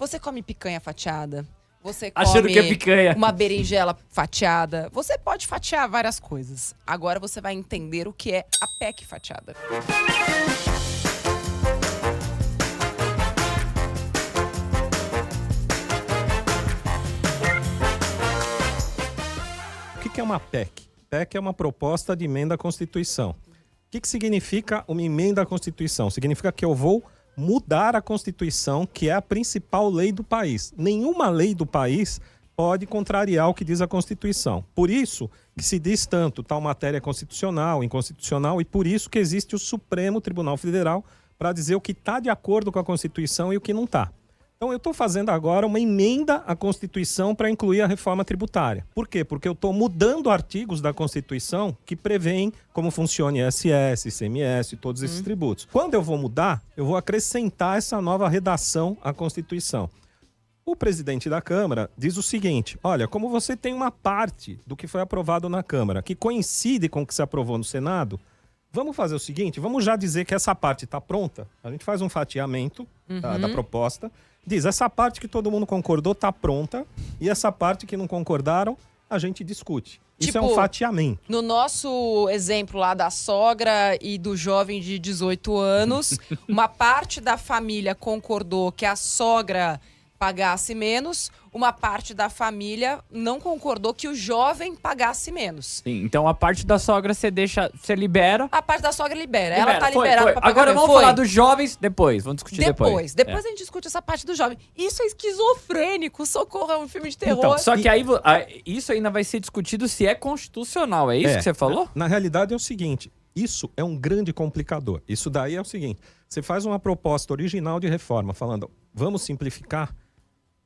Você come picanha fatiada? Você Achando come que é picanha. uma berinjela fatiada? Você pode fatiar várias coisas. Agora você vai entender o que é a PEC fatiada. O que é uma PEC? PEC é uma proposta de emenda à Constituição. O que significa uma emenda à Constituição? Significa que eu vou mudar a Constituição, que é a principal lei do país. Nenhuma lei do país pode contrariar o que diz a Constituição. Por isso que se diz tanto tal matéria constitucional, inconstitucional, e por isso que existe o Supremo Tribunal Federal para dizer o que está de acordo com a Constituição e o que não está. Então eu estou fazendo agora uma emenda à Constituição para incluir a reforma tributária. Por quê? Porque eu estou mudando artigos da Constituição que prevêem como funciona ISS, ICMS, todos esses tributos. Quando eu vou mudar, eu vou acrescentar essa nova redação à Constituição. O presidente da Câmara diz o seguinte: olha, como você tem uma parte do que foi aprovado na Câmara que coincide com o que se aprovou no Senado, vamos fazer o seguinte, vamos já dizer que essa parte está pronta, a gente faz um fatiamento da proposta, diz, essa parte que todo mundo concordou está pronta e essa parte que não concordaram, a gente discute. Isso é um fatiamento. No nosso exemplo lá da sogra e do jovem de 18 anos, uma parte da família concordou que a sogra pagasse menos, uma parte da família não concordou que o jovem pagasse menos. Sim, então a parte da sogra você libera. A parte da sogra libera. Ela tá liberada pra pagar. Agora vamos falar dos jovens depois. Vamos discutir depois. Depois a gente discute essa parte do jovem. Isso é esquizofrênico. Socorro, é um filme de terror. Então, só que aí isso ainda vai ser discutido se é constitucional. É isso que você falou? Na realidade é o seguinte, isso é um grande complicador. Isso daí é o seguinte, você faz uma proposta original de reforma falando, vamos simplificar,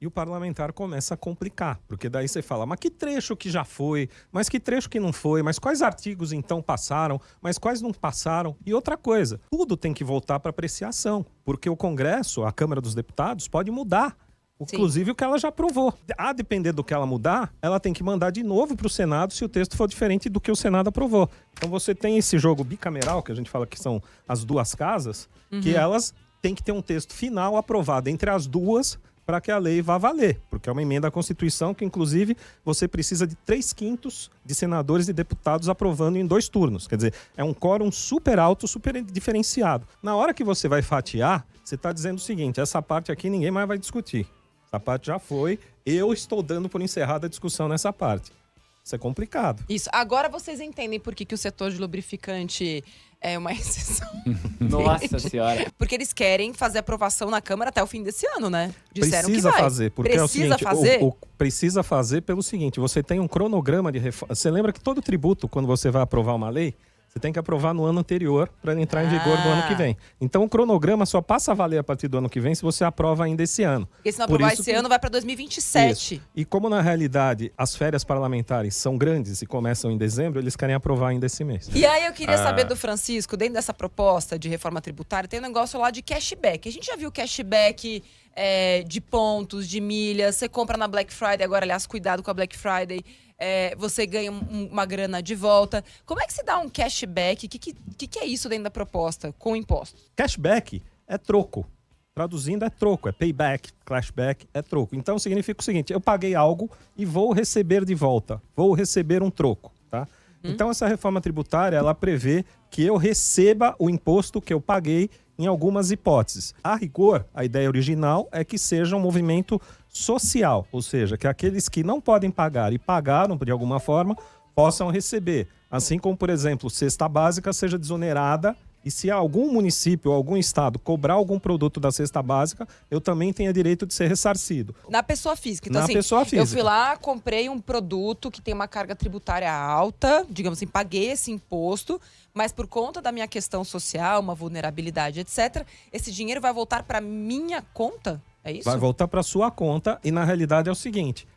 e o parlamentar começa a complicar, porque daí você fala, mas que trecho que já foi, mas que trecho que não foi, mas quais artigos então passaram, mas quais não passaram? E outra coisa, tudo tem que voltar para apreciação, porque o Congresso, a Câmara dos Deputados, pode mudar, inclusive o que ela já aprovou. A depender do que ela mudar, ela tem que mandar de novo para o Senado se o texto for diferente do que o Senado aprovou. Então você tem esse jogo bicameral, que a gente fala que são as duas casas, que elas têm que ter um texto final aprovado entre as duas, para que a lei vá valer, porque é uma emenda à Constituição que, inclusive, você precisa de 3/5 de senadores e deputados aprovando em 2 turnos. Quer dizer, é um quórum super alto, super diferenciado. Na hora que você vai fatiar, você está dizendo o seguinte, essa parte aqui ninguém mais vai discutir. Essa parte já foi, eu estou dando por encerrada a discussão nessa parte. Isso é complicado. Isso. Agora vocês entendem por que o setor de lubrificante é uma exceção. Nossa senhora. Porque eles querem fazer aprovação na Câmara até o fim desse ano, né? Disseram precisa que vai. fazer, porque precisa é o seguinte, fazer? Precisa fazer pelo seguinte, você tem um cronograma de reforma. Você lembra que todo tributo, quando você vai aprovar uma lei, você tem que aprovar no ano anterior para entrar em vigor do ano que vem. Então o cronograma só passa a valer a partir do ano que vem se você aprova ainda esse ano. Porque se não aprovar esse ano, vai para 2027. Isso. E como na realidade as férias parlamentares são grandes e começam em dezembro, eles querem aprovar ainda esse mês. E aí eu queria saber do Francisco, dentro dessa proposta de reforma tributária, tem um negócio lá de cashback. A gente já viu cashback de pontos, de milhas. Você compra na Black Friday, agora, aliás, cuidado com a Black Friday. Você ganha uma grana de volta. Como é que se dá um cashback? O que é isso dentro da proposta com impostos? Cashback é troco. Traduzindo é troco, é payback, cashback é troco. Então significa o seguinte, eu paguei algo e vou receber de volta. Vou receber um troco, tá? Então essa reforma tributária, ela prevê que eu receba o imposto que eu paguei em algumas hipóteses. A rigor, a ideia original é que seja um movimento social, ou seja, que aqueles que não podem pagar e pagaram de alguma forma, possam receber. Assim como, por exemplo, cesta básica seja desonerada e se algum município ou algum estado cobrar algum produto da cesta básica, eu também tenho direito de ser ressarcido. Na pessoa física. Então, pessoa física. Eu fui lá, comprei um produto que tem uma carga tributária alta, digamos assim, paguei esse imposto, mas por conta da minha questão social, uma vulnerabilidade, etc., esse dinheiro vai voltar para minha conta? É isso? Vai voltar para sua conta e na realidade é o seguinte,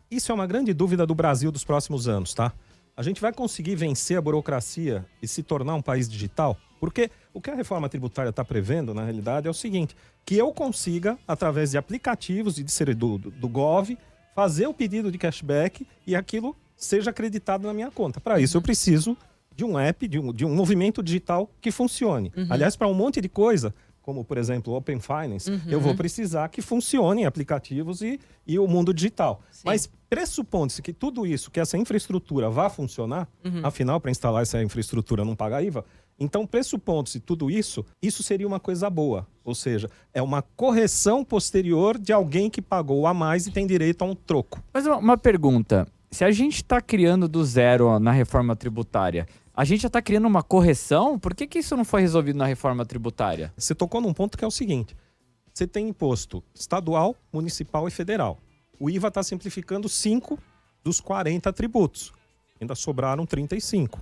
isso é uma grande dúvida do Brasil dos próximos anos, tá? A gente vai conseguir vencer a burocracia e se tornar um país digital? Porque o que a reforma tributária está prevendo, na realidade, é o seguinte, que eu consiga, através de aplicativos e de ser do Gov, fazer o pedido de cashback e aquilo seja acreditado na minha conta. Para isso, eu preciso de um app, de um movimento digital que funcione. Aliás, para um monte de coisa, como por exemplo o Open Finance, eu vou precisar que funcionem aplicativos e o mundo digital. Sim. Mas pressupondo-se que tudo isso, que essa infraestrutura vá funcionar, afinal, para instalar essa infraestrutura não paga IVA, então pressupondo-se tudo isso seria uma coisa boa. Ou seja, é uma correção posterior de alguém que pagou a mais e tem direito a um troco. Mas uma pergunta, se a gente está criando do zero na reforma tributária, a gente já está criando uma correção? Por que isso não foi resolvido na reforma tributária? Você tocou num ponto que é o seguinte, você tem imposto estadual, municipal e federal. O IVA está simplificando 5 dos 40 tributos. Ainda sobraram 35,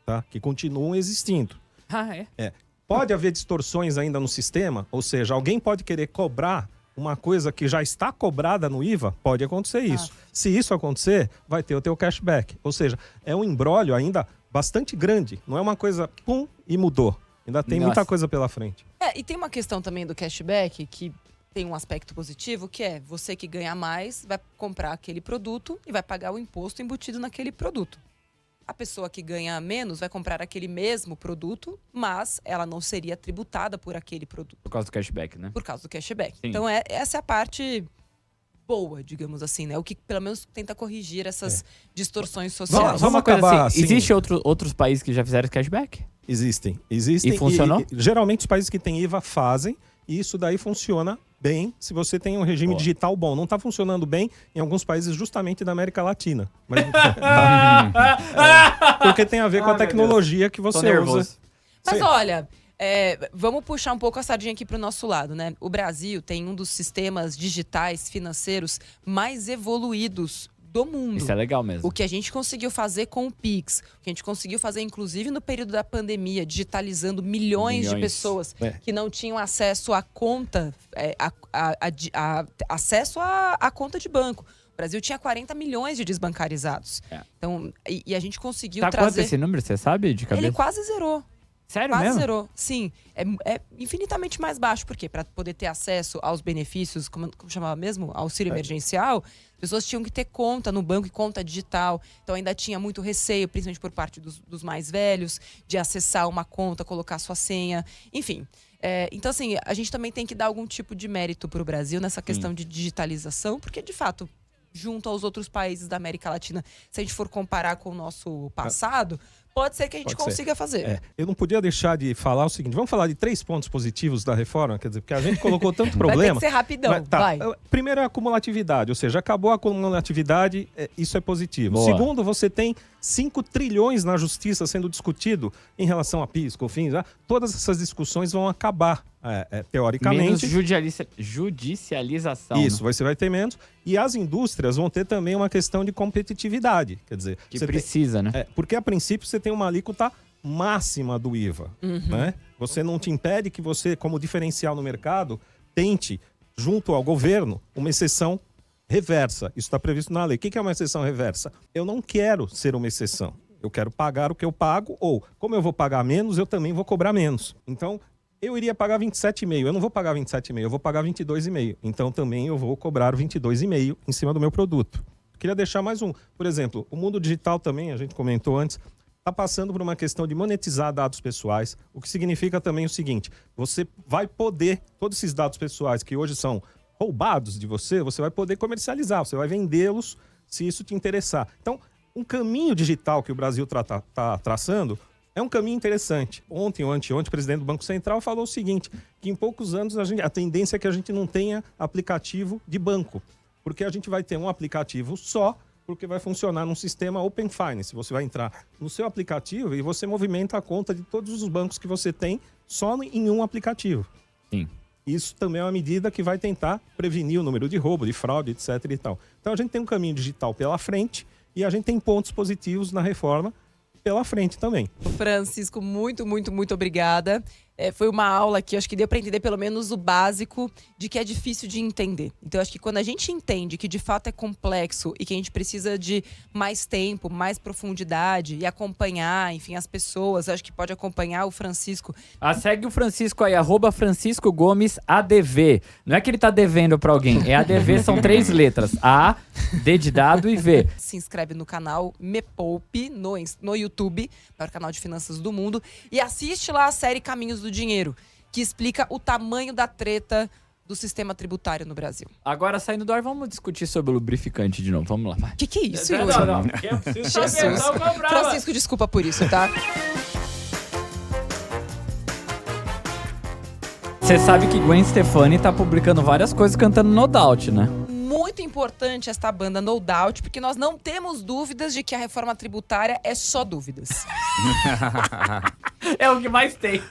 tá? Que continuam existindo. Ah, é? Pode haver distorções ainda no sistema, ou seja, alguém pode querer cobrar uma coisa que já está cobrada no IVA, pode acontecer isso. Se isso acontecer, vai ter o teu cashback. Ou seja, é um imbróglio ainda bastante grande. Não é uma coisa, pum, e mudou. Ainda tem muita coisa pela frente. E tem uma questão também do cashback que tem um aspecto positivo, que é você que ganha mais vai comprar aquele produto e vai pagar o imposto embutido naquele produto. A pessoa que ganha menos vai comprar aquele mesmo produto, mas ela não seria tributada por aquele produto. Por causa do cashback, né? Por causa do cashback. Sim. Então, essa é a parte boa, digamos assim, né? O que pelo menos tenta corrigir essas distorções sociais. Vamos acabar assim. Existe outros países que já fizeram cashback? Existem. E funcionou? Geralmente os países que têm IVA fazem, e isso daí funciona bem se você tem um regime digital bom. Não está funcionando bem em alguns países justamente da América Latina. Mas, porque tem a ver com a tecnologia que você usa. Mas olha, vamos puxar um pouco a sardinha aqui para o nosso lado, né? O Brasil tem um dos sistemas digitais financeiros mais evoluídos do mundo. Isso é legal mesmo. O que a gente conseguiu fazer com o Pix, o que a gente conseguiu fazer, inclusive, no período da pandemia, digitalizando milhões de pessoas que não tinham acesso à conta, acesso à conta de banco. O Brasil tinha 40 milhões de desbancarizados. Então, e a gente conseguiu trazer... Quanto esse número, você sabe de cabeça? Ele quase zerou. Sério quase mesmo? Zerou. Sim. É infinitamente mais baixo. Por quê? Para poder ter acesso aos benefícios, como chamava mesmo? Auxílio emergencial, as pessoas tinham que ter conta no banco e conta digital. Então ainda tinha muito receio, principalmente por parte dos mais velhos, de acessar uma conta, colocar sua senha. Enfim. Então, assim, a gente também tem que dar algum tipo de mérito para o Brasil nessa questão de digitalização, porque, de fato, junto aos outros países da América Latina, se a gente for comparar com o nosso passado, pode ser que a gente consiga fazer. Eu não podia deixar de falar o seguinte, vamos falar de 3 pontos positivos da reforma, quer dizer, porque a gente colocou tanto problema. Vai ter que ser rapidão, vai. Primeiro é a acumulatividade, ou seja, acabou a acumulatividade, isso é positivo. Boa. Segundo, você tem 5 trilhões na justiça sendo discutido em relação a PIS, COFINS, todas essas discussões vão acabar, teoricamente. Menos judicialização. Isso, você vai ter menos. E as indústrias vão ter também uma questão de competitividade, quer dizer... Que precisa, né? Porque, a princípio, você tem uma alíquota máxima do IVA, né? Você não te impede que você, como diferencial no mercado, tente, junto ao governo, uma exceção reversa. Isso está previsto na lei. O que é uma exceção reversa? Eu não quero ser uma exceção. Eu quero pagar o que eu pago, ou, como eu vou pagar menos, eu também vou cobrar menos. Então, eu iria pagar 27,5. Eu não vou pagar 27,5, eu vou pagar 22,5. Então, também eu vou cobrar 22,5 em cima do meu produto. Queria deixar mais um. Por exemplo, o mundo digital também, a gente comentou antes, está passando por uma questão de monetizar dados pessoais, o que significa também o seguinte, você vai poder, todos esses dados pessoais que hoje são roubados de você vai poder comercializar, você vai vendê-los se isso te interessar. Então, um caminho digital que o Brasil está traçando é um caminho interessante. Ontem ou anteontem, o presidente do Banco Central falou o seguinte, que em poucos anos a tendência é que a gente não tenha aplicativo de banco, porque a gente vai ter um aplicativo só, porque vai funcionar num sistema Open Finance. Você vai entrar no seu aplicativo e você movimenta a conta de todos os bancos que você tem só em um aplicativo. Sim. Isso também é uma medida que vai tentar prevenir o número de roubo, de fraude, etc. e tal. Então a gente tem um caminho digital pela frente e a gente tem pontos positivos na reforma pela frente também. Francisco, muito, muito, muito obrigada. Foi uma aula que eu acho que deu para entender pelo menos o básico de que é difícil de entender. Então, eu acho que quando a gente entende que de fato é complexo e que a gente precisa de mais tempo, mais profundidade e acompanhar, enfim, as pessoas, eu acho que pode acompanhar o Francisco. Segue o Francisco aí, @Francisco Gomes ADV. Não é que ele tá devendo para alguém, é ADV, são 3 letras. A, D de dado e V. Se inscreve no canal Me Poupe no YouTube, maior canal de finanças do mundo, e assiste lá a série Caminhos do Dinheiro, que explica o tamanho da treta do sistema tributário no Brasil. Agora, saindo do ar, vamos discutir sobre o lubrificante de novo. Vamos lá, vai. O que é isso, Não, Yuri? não. Eu preciso saber, Jesus. eu tô brava. Francisco, desculpa por isso, tá? Você sabe que Gwen Stefani tá publicando várias coisas cantando No Doubt, né? Muito importante esta banda No Doubt, porque nós não temos dúvidas de que a reforma tributária é só dúvidas. É o que mais tem.